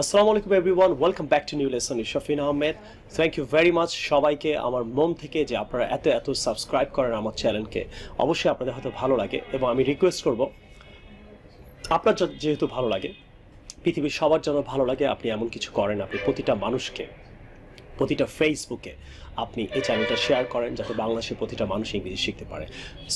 আসসালামু আলাইকুম everyone, welcome back to new lesson. Shafin Ahmed, thank you very much সবাইকে আমার মন থেকে যে আপনারা এত সাবস্ক্রাইব করেন আমার চ্যানেলকে। অবশ্যই আপনাদের হয়তো ভালো লাগে এবং আমি রিকোয়েস্ট করব আপনার যেহেতু ভালো লাগে, পৃথিবীর সবার জন্য ভালো লাগে, আপনি এমন কিছু করেন, আপনি প্রতিটা মানুষকে, প্রতিটা ফেসবুকে আপনি এই চ্যানেলটা শেয়ার করেন যাতে বাংলাদেশের প্রতিটা মানুষ ইংরেজি শিখতে পারে।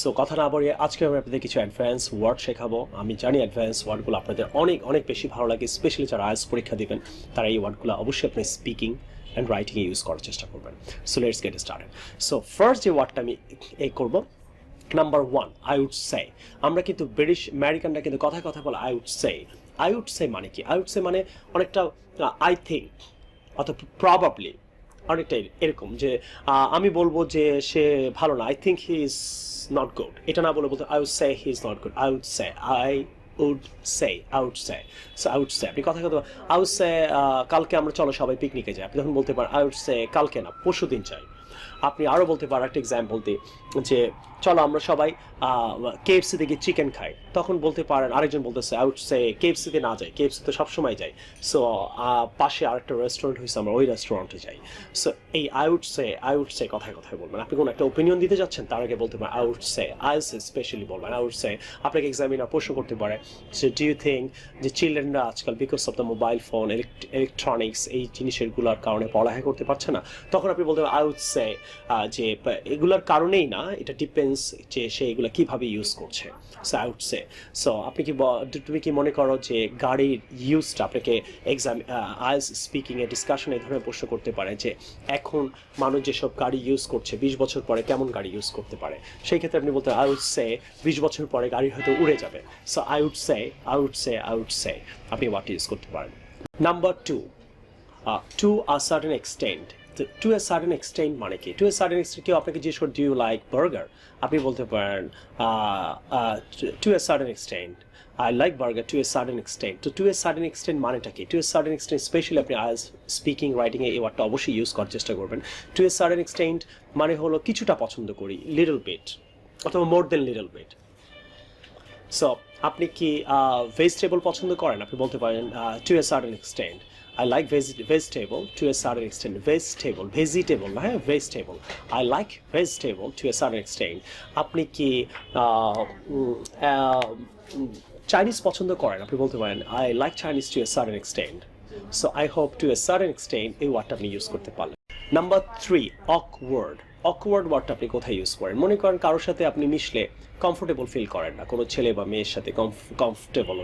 সো কথা না বাড়িয়ে আজকে আমি আপনাদের কিছু অ্যাডভান্স ওয়ার্ড শেখাবো। আমি জানি অ্যাডভান্স ওয়ার্ডগুলো আপনাদের অনেক বেশি ভালো লাগে, স্পেশালি যারা আইএলটিএস পরীক্ষা দিবেন তারা এই ওয়ার্ডগুলো অবশ্যই আপনি স্পিকিং অ্যান্ড রাইটিংয়ে ইউজ করার চেষ্টা করবেন। So let's get started. So first যে ওয়ার্ডটা আমি এই করবো, number one, I would say. আমরা কিন্তু ব্রিটিশ আমেরিকানরা কিন্তু কথায় বলে I would say. I would say মানে কি? আই উড সে মানে অনেকটা আই থিঙ্ক অথবা প্রবাবলি, অনেকটাই এরকম যে আমি বলবো যে সে ভালো না, I think he is not good. এটা না বলে বলতে I would say he is not good, I would say, আপনি কথা আই উড সে কালকে আমরা চলো সবাই পিকনিকে যাই, আপনি তখন বলতে পারেন আই উড সে কালকে না পরশু দিন যাই। আপনি আরও বলতে পারেন একটা এক্সাম্পল দিই যে চলো আমরা সবাই কেএফসিতে গিয়ে চিকেন খাই, তখন বলতে পারেন আরেকজন বলতেছে আই উড সে কেএফসিতে না যাই, কেএফসি তো সবসময় যাই, সো পাশে আরেকটা রেস্টুরেন্ট হয়েছে আমরা ওই রেস্টুরেন্টে যাই। সো এই আই উড সে কথায় বলবেন। আপনি কোনো একটা ওপিনিয়ন দিতে যাচ্ছেন তার আগে বলতে পারেন আই উড সে, স্পেশালি বলবেন আই উড সে। আপনাকে এক্সামিনার প্রশ্ন করতে পারে যে ডু ইউ থিঙ্ক যে চিলড্রেনরা আজকাল because of the mobile phone electronics এই জিনিসগুলোর কারণে পড়ালেখা করতে পারছে না, তখন আপনি বলতে পারেন আই উড সে যে এগুলোর কারণেই না, এটা ডিপেন্ডস যে সে এগুলো কীভাবে ইউজ করছে। So I would say. So আপনি তুমি কি মনে করো যে গাড়ির ইউজটা আপনাকে আইএলটিএস স্পিকিংয়ে ডিসকাশনে এই ধরনের প্রশ্ন করতে পারে যে এখন মানুষ যেসব গাড়ি ইউজ করছে 20 বছর পরে কেমন গাড়ি ইউজ করতে পারে, সেই ক্ষেত্রে আপনি বলতে আই উড সে 20 বছর পরে গাড়ি হয়তো উড়ে যাবে। সো আই উড সে আপনি হোয়াট ইউজ করতে পারেন। Number two, to a certain extent. To a certain extent মানে কি? টু এ সার্টেন এক্সটেন্ট কেউ আপনাকে জিজ্ঞেস করে ডু ইউ লাইক বার্গার, আপনি বলতে পারেন two a certain extent I like burger to a certain extent. তো টু এ সার্টেন এক্সটেন্ট মানেটা কি? To a certain extent specially আপনি আইএলটিএস স্পিকিং রাইটিংয়ে এই ওয়ার্ডটা অবশ্যই ইউজ করার চেষ্টা করবেন। টু এ সার্টেন এক্সটেন্ট মানে হলো কিছুটা পছন্দ করি, লিটল বিট অথবা more than little bit. So আপনি কি ভেজিটেবল পছন্দ করেন, আপনি বলতে পারেন টু এ সার্টেন এক্সটেন্ট I like vegetable to a certain extent. Vegetable না, হ্যাঁ vegetable. I like vegetable to a certain extent. আপনি কি চাইনিজ পছন্দ করেন, আপনি বলতে পারেন I like Chinese to a certain extent. So I hope to a certain extent এই ওয়ার্ডটা আপনি ইউজ করতে পারলেন। নাম্বার থ্রি, awkward ওয়ার্ডটা আপনি কোথায় ইউজ করেন? মনে করেন কারোর সাথে আপনি মিশলে কমফোর্টেবল ফিল করেন না, কোনো ছেলে বা মেয়ের সাথে কমফোর্টেবল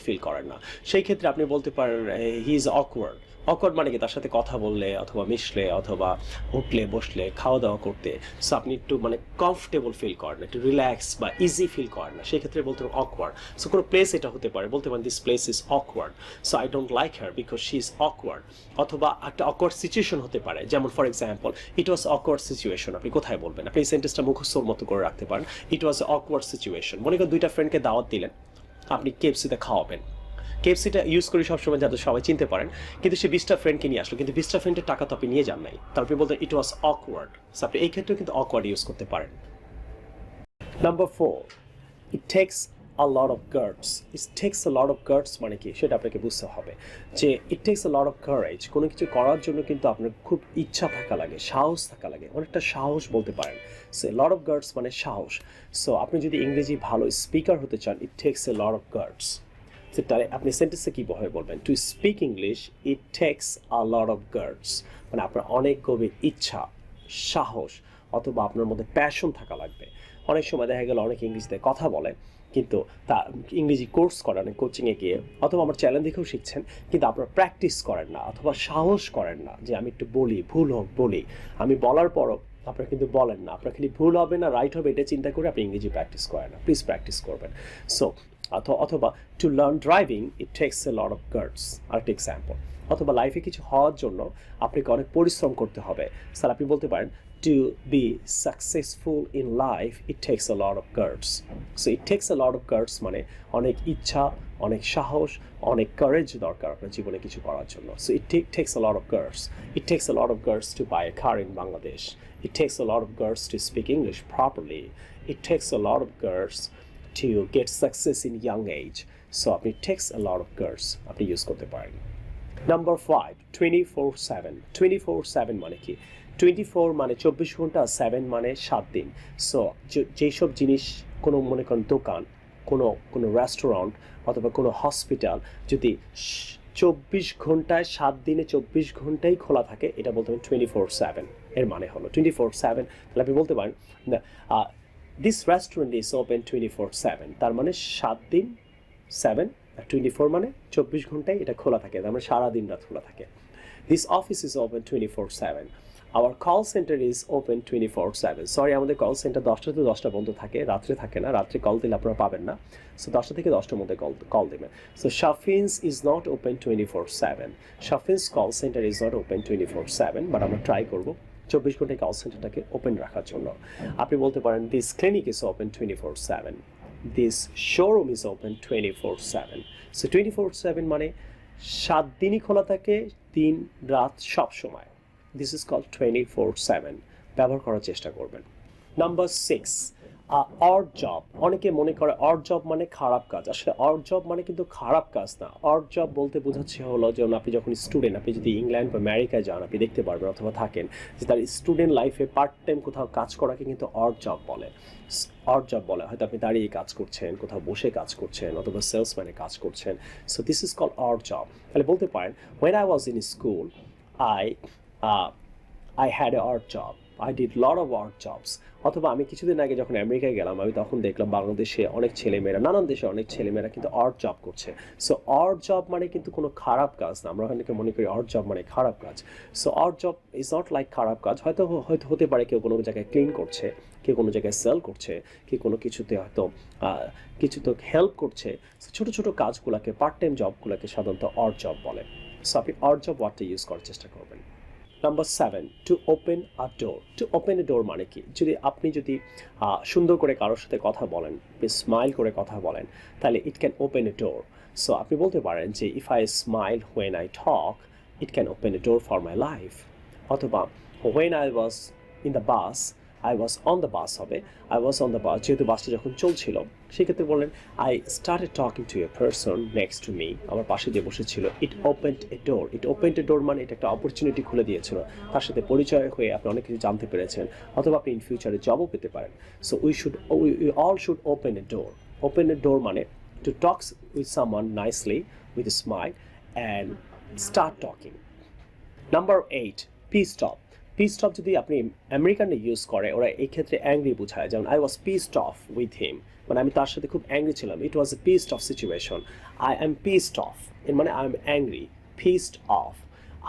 ফিল করেন না, সেই ক্ষেত্রে আপনি বলতে পারেন হি ইজ অকওয়ার্ড। অকওয়ার্ড মানে কি? তার সাথে কথা বললে অথবা মিশলে অথবা উঠলে বসলে খাওয়া দাওয়া করতে সো আপনি একটু মানে কমফোর্টেবল ফিল করেন না, একটু রিল্যাক্স বা ইজি ফিল করেন না, সেই ক্ষেত্রে বলতে পারেন অকওয়ার্ড। সো কোনো প্লেস এটা হতে পারে, বলতে পারেন this place is awkward, so I don't like her because she is awkward. অথবা একটা অকওয়ার্ড সিচুয়েশন হতে পারে, যেমন for example it was awkward situation, আপনি কোথায় বলবেন? আপনি এই সেন্টেন্সটা মুখস্থর মতো করে রাখতে পারেন। ইট ওয়াজ অকওয়ার্ড সিচুয়েশন। মনে করেন দুইটা ফ্রেন্ডকে দাওয়াত দিলেন, আপনি কেএফসিতে খাওয়াবেন। কেএফসিটা ইউজ করি সবসময় যাতে সবাই চিনতে পারেন, কিন্তু সে 20টা ফ্রেন্ডকে নিয়ে আসলো, কিন্তু 20টা ফ্রেন্ডের টাকা তো আপনি নিয়ে যান নাই, তারপরে বলতেন ইট ওয়াজ অকওয়ার্ড। সো আপনি এই ক্ষেত্রেও কিন্তু অকওয়ার্ড ইউজ করতে পারেন। Number four, it takes a lot of guts. It takes a lot of guts মানে কি সেটা আপনাকে বুঝতে হবে যে it takes a lot of courage। কোনো কিছু করার জন্য কিন্তু আপনার খুব ইচ্ছা থাকা লাগে, সাহস থাকা লাগে, অনেকটা সাহস বলতে পারেন। So a lot of guts মানে সাহস। সো আপনি যদি ইংরেজি ভালো স্পিকার হতে চান, it takes a lot of guts। সেটা আপনি সেন্টেন্সে কীভাবে বলবেন? To speak English it takes a lot of guards মানে আপনার অনেক গভীর ইচ্ছা, সাহস অথবা আপনার মধ্যে প্যাশন থাকা লাগবে। অনেক সময় দেখা গেল অনেক ইংরেজিতে কথা বলে কিন্তু তা ইংরেজি কোর্স করেন কোচিংয়ে গিয়ে অথবা আমার চ্যানেল দেখেও শিখছেন, কিন্তু আপনারা প্র্যাকটিস করেন না অথবা সাহস করেন না যে আমি একটু বলি, ভুল হোক বলি। আমি বলার পরও আপনারা কিন্তু বলেন না, আপনার খালি ভুল হবে না রাইট হবে এটা চিন্তা করে আপনি ইংরেজি প্র্যাকটিস করেন না। প্লিজ প্র্যাকটিস করবেন। সো অথবা to learn driving it takes A lot of guards, আরেকটা এক্সাম্পল। অথবা লাইফে কিছু হওয়ার জন্য আপনাকে অনেক পরিশ্রম করতে হবে। স্যার আপনি বলতে পারেন to be successful in life it takes a lot of guts. So it takes a lot of guts মানে অনেক ইচ্ছা, অনেক সাহস, অনেক courage দরকার আপনার জীবনে কিছু করার জন্য। So it takes a lot of guts. It takes a lot of guts to buy a car in Bangladesh. It takes a lot of guts to speak English properly. It takes a lot of guts to get success in young age. So আপনি takes a lot of girls আপনি use করতে পারেন। Number 5 24/7 24/7 মানে কি? 24 মানে 24 ঘন্টা, 7 মানে 7 দিন। সো যেসব জিনিস কোনো মনে করেন দোকান, কোনো রেস্টুরেন্ট অথবা কোনো হসপিটাল যদি 24 ঘন্টায় 7 দিনে 24 ঘন্টাই খোলা থাকে, এটা বলতে পারেন 24/7। এর মানে হলো 24/7। তাহলে আপনি বলতে পারেন দিস রেস্টুরেন্ট ইজ ওপেন 24/7, তার মানে 7 দিন 7 আর 24 মানে 24 ঘন্টায় এটা খোলা থাকে, তার মানে সারা দিন রাত খোলা থাকে। This office is open 24/7। Our call centre is open 24/7। Sorry, আমাদের কল সেন্টার 10টা থেকে 10টা বন্ধ থাকে, রাত্রে থাকে না। রাত্রে কল দিলে আপনারা পাবেন না। সো 10টা থেকে 10টার মধ্যে কল দেবেন। So Shafin's is not open 24/7। Shafin's call centre is not open 24/7, but আমরা ট্রাই করবো 24 ঘন্টায় কল সেন্টারটাকে ওপেন রাখার জন্য। আপনি বলতে পারেন this clinic is open 24/7। This showroom is open 24/7। So 24/7 মানে 7 দিনই খোলা থাকে, দিন রাত সব সময়। This is called 24/7। ব্যবহার করার চেষ্টা করবেন। Number 6 odd job. অনেকে মনে করে অড জব মানে খারাপ কাজ। আসলে অড জব মানে কিন্তু খারাপ কাজ না। অড জব বলতে বোঝাচ্ছে হলো যেমন আপনি যখন স্টুডেন্ট, আপনি যদি ইংল্যান্ড বা আমেরিকায় যান, আপনি দেখতে পারবেন অথবা থাকেন যে তার স্টুডেন্ট লাইফে পার্ট টাইম কোথাও কাজ করাকে কিন্তু অড জব বলে। অড জব বলে হয়তো আপনি দাঁড়িয়ে কাজ করছেন, কোথাও বসে কাজ করছেন, অথবা সেলসম্যানে কাজ করছেন। So this is called odd job. তাহলে বলতে পারেন when I was in school I had an odd job. I did lot of odd jobs. অথবা আমি কিছুদিন আগে যখন আমেরিকায় গেলাম, আমি তখন দেখলাম বাংলাদেশে অনেক ছেলেমেয়েরা, নানান দেশে অনেক ছেলেমেয়েরা কিন্তু অড জব করছে। সো অড জব মানে কিন্তু কোনো খারাপ কাজ না। আমরা অনেকে মনে করি অড জব মানে খারাপ কাজ। So odd job is not like খারাপ কাজ। হয়তো হতে পারে কেউ কোনো জায়গায় ক্লিন করছে, কেউ কোনো জায়গায় সেল করছে, কেউ কোনো কিছুতে হয়তো কিছু তো হেল্প করছে। ছোটো ছোটো কাজগুলোকে, পার্ট টাইম জবগুলোকে সাধারণত অড জব বলে। সো আপনি অড জব ওয়ার্ডটা ইউজ করার চেষ্টা করবেন। Number 7 to open a door. To open a door মানে কি? আপনি যদি সুন্দর করে কারোর সাথে কথা বলেন, স্মাইল করে কথা বলেন, তাহলে it can open a door. So আপনি বলতে পারেন যে if I smile when I talk, it can open a door for my life. অথবা when I was in the bus, I was on the bus হবে, I was on the bus, যেহেতু বাসটা যখন চলছিল সেক্ষেত্রে বললেন I started talking to a person next to me, আমার পাশে যে বসেছিল, ইট ওপেন্ড এ ডোর। ইট ওপেন্ড এ ডোর মানে এটা একটা অপরচুনিটি খুলে দিয়েছিল, তার সাথে পরিচয় হয়ে আপনি অনেক কিছু জানতে পেরেছেন, অথবা আপনি ইন ফিউচারে জবও পেতে পারেন। So we all should open a door. Open a door মানে to talk with someone nicely with a smile and start talking. Number 8 pissed off. Pissed off যদি আপনি আমেরিকানে ইউজ করে, ওরা এই ক্ষেত্রে অ্যাংরি বোঝায়। যেমন I was pissed off with him, মানে আমি তার সাথে খুব অ্যাংরি ছিলাম। It was a pissed off situation. I am pissed off, এর মানে I am angry, pissed off.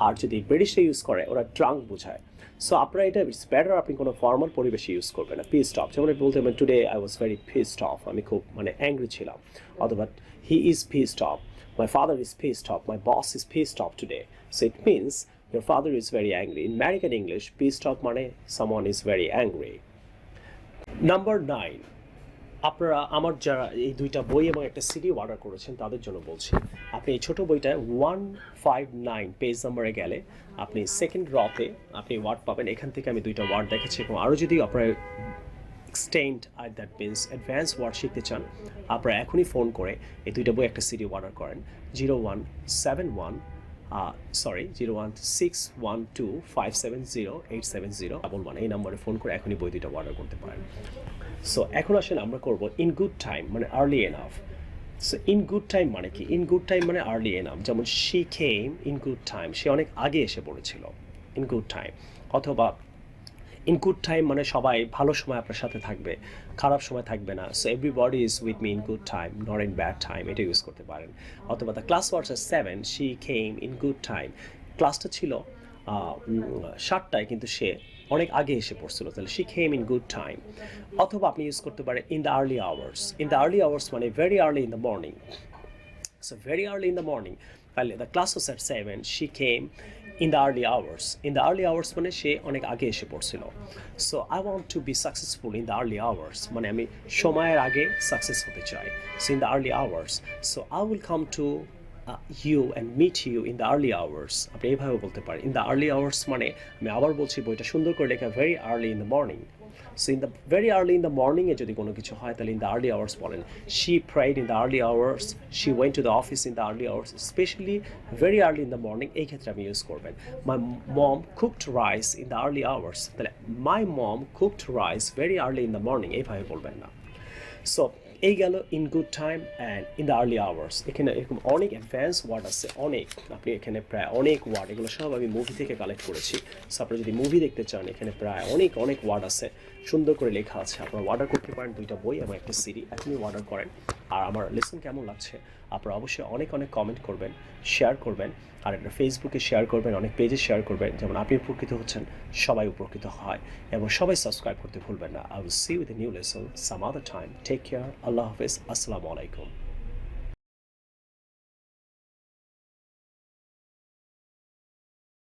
আর যদি ব্রিটিশে ইউজ করে, ওরা ড্রাঙ্ক বোঝায়। সো আপনারা এটা ইটস বেটার আপনি কোনো ফর্মাল পরিবেশে ইউজ করবেন না। পিসড অফ যেমন বলতে পারেন today I was very pissed of, আমি খুব অ্যাংরি ছিলাম। অথবা he is pissed of, my father is pissed of, my boss is pissed of today. So it means your father is very angry. In American English, pissed off মানে someone is very angry. Number 9, আপনারা আমার যারা এই দুইটা বই এবং একটা CD order করেছেন তাদের জন্য বলছি, আপনি এই ছোটো বইটা 159 পেজ নাম্বারে গেলে আপনি সেকেন্ড রতে আপনি ওয়ার্ড পাবেন। এখান থেকে আমি দুইটা ওয়ার্ড দেখেছি, এবং আরও যদি আপনারা এক্সটেন্ড আর দ্যাট মিনস অ্যাডভান্স ওয়ার্ড শিখতে চান, আপনারা এখনই ফোন করে এই দুইটা বই একটা সিডি অর্ডার করেন। 0171870870870 এই নম্বরে ফোন করে এখনই বই দুটো অর্ডার করতে পারেন। সো এখন আসেন আমরা করব ইন গুড টাইম মানে early enough. So in good time মানে কি? ইন গুড টাইম মানে আর্লি এনাফ। যেমন she came in good time, সে অনেক আগে এসে পড়েছিল, ইন গুড টাইম। অথবা ইন গুড টাইম মানে সবাই ভালো সময় আপনার সাথে থাকবে, খারাপ সময় থাকবে না। So everybody is with me in good time, not in bad time, এটা ইউজ করতে পারেন। অথবা the class was 7, she came in good time. ক্লাসটা ছিল 7টায়, কিন্তু সে অনেক আগে এসে পড়ছিল, তাহলে she came in good time. অথবা আপনি ইউজ করতে পারেন in the early hours. In the early hours মানে very early in the morning. So very early in the morning, তাহলে the class was at 7, she came in the early hours. In the early hours মানে সে অনেক আগে এসে পড়ছিল। So I want to be successful in the early hours, মানে আমি সময়ের আগে সাকসেস হতে চাই। So in the early hours, so I will come to you and meet you in the early hours. আপনি এইভাবে বলতে পারেন। ইন দ্য আর্লি আওয়ার্স মানে আমি আবার বলছি, বইটা সুন্দর করে লেখা very early in the morning. So in the very early in the মর্নিংয়ে যদি কোনো কিছু হয় তাহলে ইন দ্য আর্লি আওয়ার্স বলেন, she pride in the early hours, she went to the office in the early hours, specially very early in the morning, এই ক্ষেত্রে আপনি ইউজ করবেন। My mom cooked rice in the early hours, তাহলে my mom cooked rice very early in the morning, এইভাবে বলবেন না। So এই গেল in good time and in the early hours. এখানে এরকম অনেক অ্যাডভান্স ওয়ার্ড আছে, অনেক, আপনি এখানে প্রায় অনেক ওয়ার্ড, এগুলো সব আমি মুভি থেকে কালেক্ট করেছি। সো আপনি যদি মুভি দেখতে চান এখানে প্রায় অনেক অনেক ওয়ার্ড আছে, সুন্দর করে লেখা আছে। আপনারা অর্ডার করতে পারেন 2টা বই এবং একটা সিডি, এখনই অর্ডার করেন। আর আমার লেসন কেমন লাগছে আপনারা অবশ্যই অনেক অনেক কমেন্ট করবেন, শেয়ার করবেন, আর এটা ফেসবুকে শেয়ার করবেন, অনেক পেজে শেয়ার করবেন, যেমন আপনি উপকৃত হচ্ছেন সবাই উপকৃত হয়, এবং সবাই সাবস্ক্রাইব করতে ভুলবেন না। I will see you with a new lesson some other time. Take care, আল্লাহ হাফেজ, আসসালামু আলাইকুম।